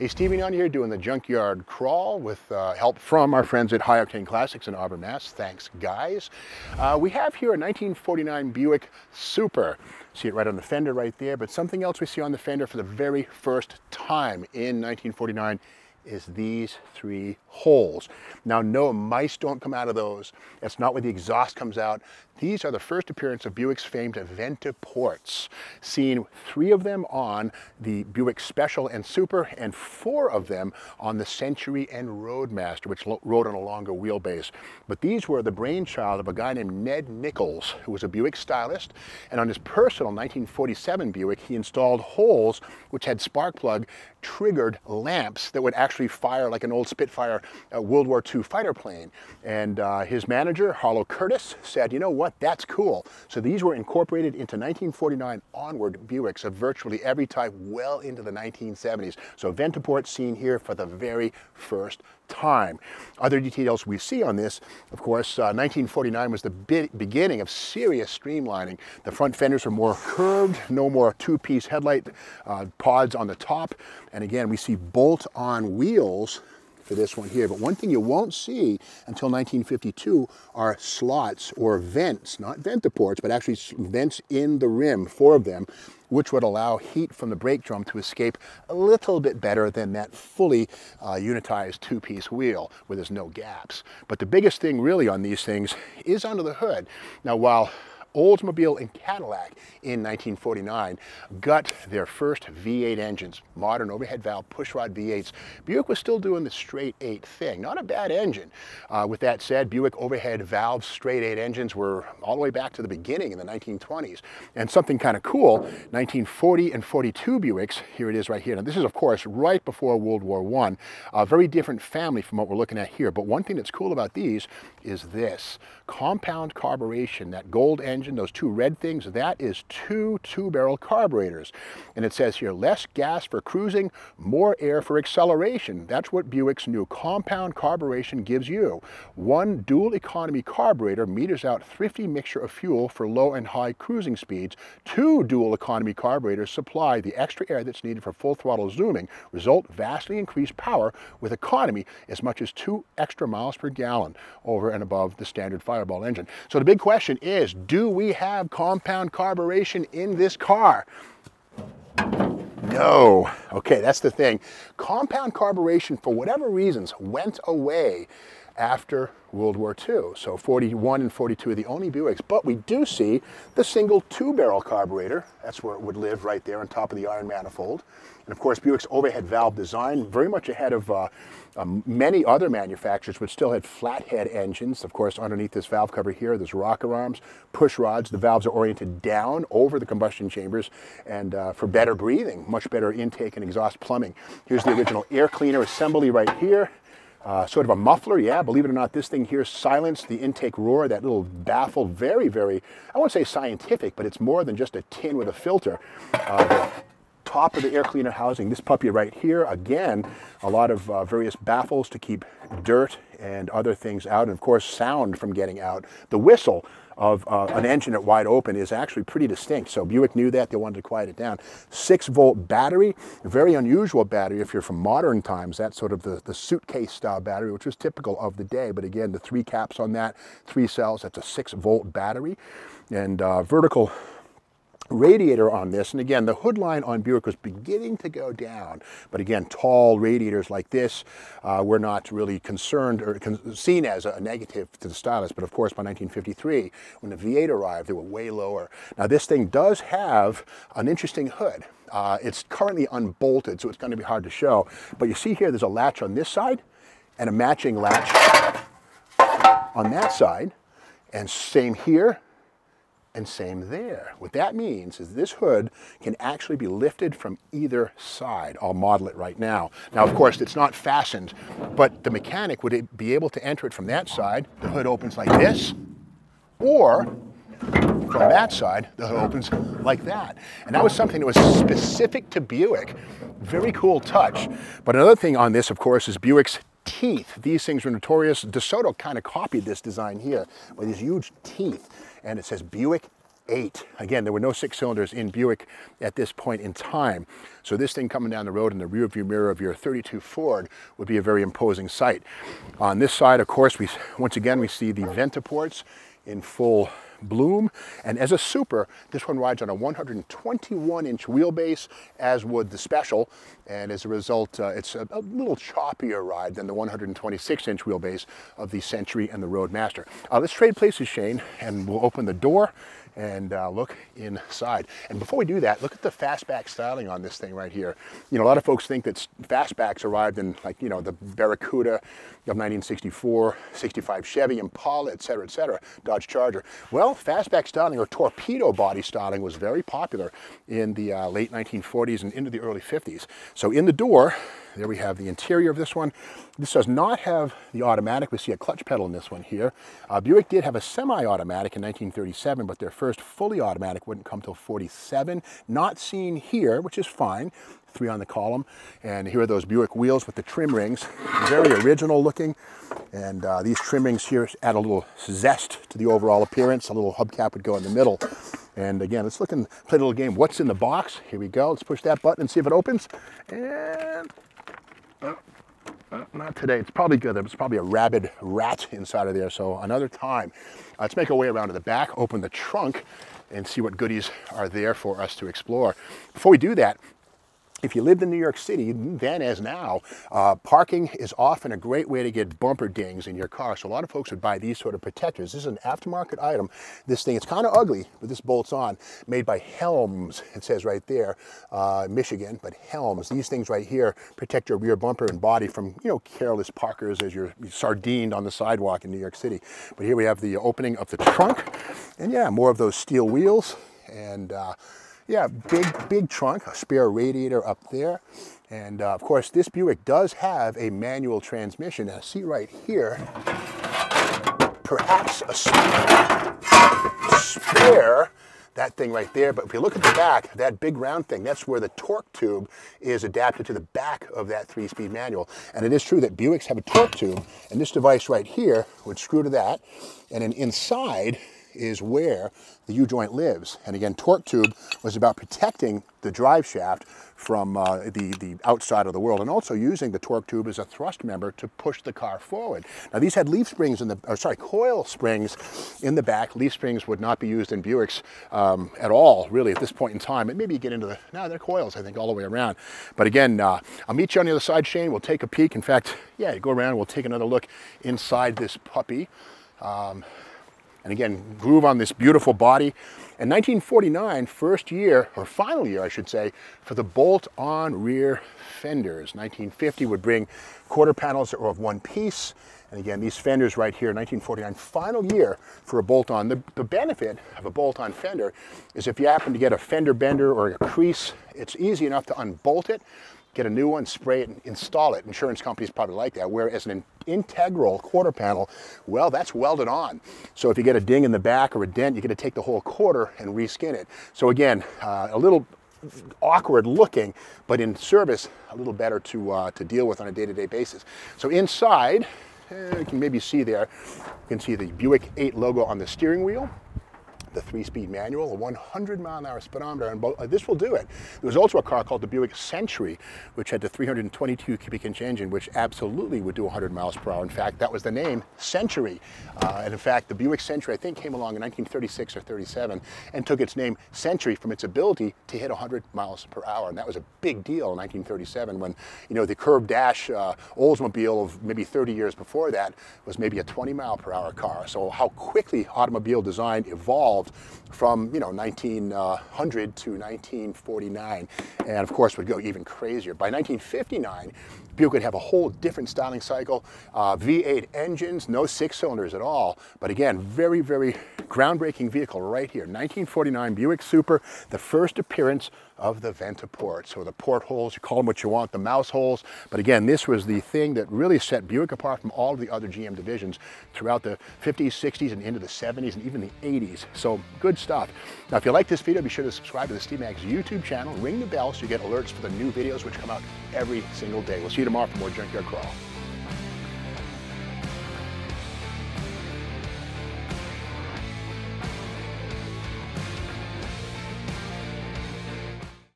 Hey, Stephen on here doing the junkyard crawl with help from our friends at High Octane Classics in Auburn, Mass. Thanks, guys. We have here a 1949 Buick Super. See it right on the fender right there, but something else we see on the fender for the very first time in 1949 is these three holes. Now, no, mice don't come out of those. That's not where the exhaust comes out. These are the first appearance of Buick's famed Ventaports, seeing 3 of them on the Buick Special and Super, and 4 of them on the Century and Roadmaster, which rode on a longer wheelbase. But these were the brainchild of a guy named Ned Nichols, who was a Buick stylist, and on his personal 1947 Buick, he installed holes which had spark plug triggered lamps that would actually fire like an old Spitfire World War II fighter plane. And his manager, Harlow Curtis, said, you know what, that's cool. So these were incorporated into 1949 onward Buicks of virtually every type well into the 1970s. So Ventaport seen here for the very first time. Other details we see on this, of course, 1949 was the beginning of serious streamlining. The front fenders were more curved, no more 2-piece headlight pods on the top. And again, we see bolt-on wheels for this one here. But one thing you won't see until 1952 are slots or vents, not Ventaports, but actually vents in the rim, 4 of them, which would allow heat from the brake drum to escape a little bit better than that fully unitized 2-piece wheel where there's no gaps. But the biggest thing really on these things is under the hood. Now, while Oldsmobile and Cadillac in 1949 got their first V8 engines, modern overhead valve pushrod V8s, Buick was still doing the straight 8 thing. Not a bad engine. With that said, Buick overhead valve straight 8 engines were all the way back to the beginning in the 1920s. And something kind of cool, 1940 and 42 Buicks, here it is right here. Now this is of course right before World War I. A very different family from what we're looking at here. But one thing that's cool about these is this. Compound carburation, that gold engine, those 2 red things, that is 2 2-barrel carburetors. And it says here, less gas for cruising, more air for acceleration. That's what Buick's new compound carburation gives you. 1 dual economy carburetor meters out thrifty mixture of fuel for low and high cruising speeds. 2 dual economy carburetors supply the extra air that's needed for full throttle zooming. Result, vastly increased power with economy as much as 2 extra miles per gallon over and above the standard Fireball engine. So the big question is, do we have compound carburation in this car? No. Okay, that's the thing. Compound carburation, for whatever reasons, went away after World War II. So 41 and 42 are the only Buicks, but we do see the single 2-barrel carburetor. That's where it would live, right there on top of the iron manifold. And of course, Buick's overhead valve design, very much ahead of many other manufacturers, which still had flathead engines. Of course, underneath this valve cover here, there's rocker arms, push rods. The valves are oriented down over the combustion chambers and for better breathing, much better intake and exhaust plumbing. Here's the original air cleaner assembly right here. Sort of a muffler, yeah, believe it or not, this thing here silenced the intake roar, that little baffle, very, very, I won't say scientific, but it's more than just a tin with a filter. The top of the air cleaner housing, this puppy right here, again, a lot of various baffles to keep dirt and other things out, and of course sound from getting out. The whistle of an engine at wide open is actually pretty distinct, so Buick knew that, they wanted to quiet it down. 6-volt battery, a very unusual battery if you're from modern times. That's sort of the suitcase style battery, which was typical of the day, but again, the 3 caps on that, 3 cells, that's a 6-volt battery. And vertical radiator on this, and again, the hood line on Buick was beginning to go down, but again, tall radiators like this were not really concerned or seen as a negative to the stylist. But of course, by 1953, when the V8 arrived, they were way lower. Now this thing does have an interesting hood. It's currently unbolted, so it's going to be hard to show, but you see here there's a latch on this side and a matching latch on that side, and same here and same there. What that means is this hood can actually be lifted from either side. I'll model it right now. Now, of course, it's not fastened, but the mechanic would be able to enter it from that side. The hood opens like this, or from that side, the hood opens like that. And that was something that was specific to Buick. Very cool touch. But another thing on this, of course, is Buick's teeth. These things were notorious. DeSoto kind of copied this design here with these huge teeth. And it says Buick 8. Again, there were no 6 cylinders in Buick at this point in time. So this thing coming down the road in the rearview mirror of your 32 Ford would be a very imposing sight. On this side, of course, once again, we see the Ventaports in full bloom, and as a Super, this one rides on a 121-inch wheelbase, as would the Special, and as a result, it's a little choppier ride than the 126-inch wheelbase of the Century and the Roadmaster. Let's trade places, Shane, and we'll open the door and look inside. And before we do that, look at the fastback styling on this thing right here. You know, a lot of folks think that fastbacks arrived in, like, you know, the Barracuda of 1964, 65 Chevy, Impala, etc., Dodge Charger. Well, fastback styling, or torpedo body styling, was very popular in the late 1940s and into the early 50s. So in the door, there we have the interior of this one. This does not have the automatic. We see a clutch pedal in this one here. Buick did have a semi-automatic in 1937, but their first fully automatic wouldn't come till 47. Not seen here, which is fine. 3 on the column. And here are those Buick wheels with the trim rings. Very original looking. And these trim rings here add a little zest to the overall appearance. A little hubcap would go in the middle. And again, let's look and play a little game. What's in the box? Here we go. Let's push that button and see if it opens. And not today. It's probably good. There's probably a rabid rat inside of there, so another time. Let's make our way around to the back, open the trunk, and see what goodies are there for us to explore. Before we do that, if you lived in New York City, then as now, parking is often a great way to get bumper dings in your car. So a lot of folks would buy these sort of protectors. This is an aftermarket item. This thing, it's kind of ugly, but this bolts on, made by Helms. It says right there, Michigan, but Helms. These things right here protect your rear bumper and body from, you know, careless parkers as you're sardined on the sidewalk in New York City. But here we have the opening of the trunk, and yeah, more of those steel wheels, and yeah, big trunk, a spare radiator up there. And of course, this Buick does have a manual transmission. And I see right here, perhaps a spare, that thing right there. But if you look at the back, that big round thing, that's where the torque tube is adapted to the back of that 3-speed manual. And it is true that Buicks have a torque tube, and this device right here would screw to that. And then inside is where the U-joint lives. And again, torque tube was about protecting the drive shaft from the outside of the world, and also using the torque tube as a thrust member to push the car forward. Now these had leaf springs in the, coil springs in the back. Leaf springs would not be used in Buicks at all, really, at this point in time. And maybe you get into the, no, they're coils, I think, all the way around. But again, I'll meet you on the other side, Shane. We'll take a peek. In fact, yeah, go around, we'll take another look inside this puppy. And again, groove on this beautiful body. And 1949, first year, or final year, I should say, for the bolt-on rear fenders. 1950 would bring quarter panels that were of one piece. And again, these fenders right here, 1949, final year for a bolt-on. The benefit of a bolt-on fender is if you happen to get a fender bender or a crease, it's easy enough to unbolt it, get a new one, spray it, and install it. Insurance companies probably like that. Whereas an integral quarter panel, well, that's welded on. So if you get a ding in the back or a dent, you got to take the whole quarter and reskin it. So again, a little awkward looking, but in service, a little better to deal with on a day-to-day basis. So inside, you can maybe see there, you can see the Buick 8 logo on the steering wheel. The 3-speed manual, a 100-mile-an-hour speedometer, and this will do it. There was also a car called the Buick Century, which had the 322 cubic inch engine, which absolutely would do 100 miles per hour. In fact, that was the name, Century. And in fact, the Buick Century, I think, came along in 1936 or 37 and took its name Century from its ability to hit 100 miles per hour. And that was a big deal in 1937 when, you know, the curved dash Oldsmobile of maybe 30 years before that was maybe a 20-mile-per-hour car. So how quickly automobile design evolved from, you know, 1900 to 1949, and of course would go even crazier. By 1959, Buick would have a whole different styling cycle, V8 engines, no 6 cylinders at all, but again, very, very groundbreaking vehicle right here. 1949 Buick Super, the first appearance of the Ventaport. So the portholes, you call them what you want, the mouse holes, but again, this was the thing that really set Buick apart from all of the other GM divisions throughout the 50s, 60s, and into the 70s, and even the 80s. So good stuff. Now, if you like this video, be sure to subscribe to the Steve Maggs YouTube channel, ring the bell so you get alerts for the new videos which come out every single day. We'll see you tomorrow for more Junkyard Crawl.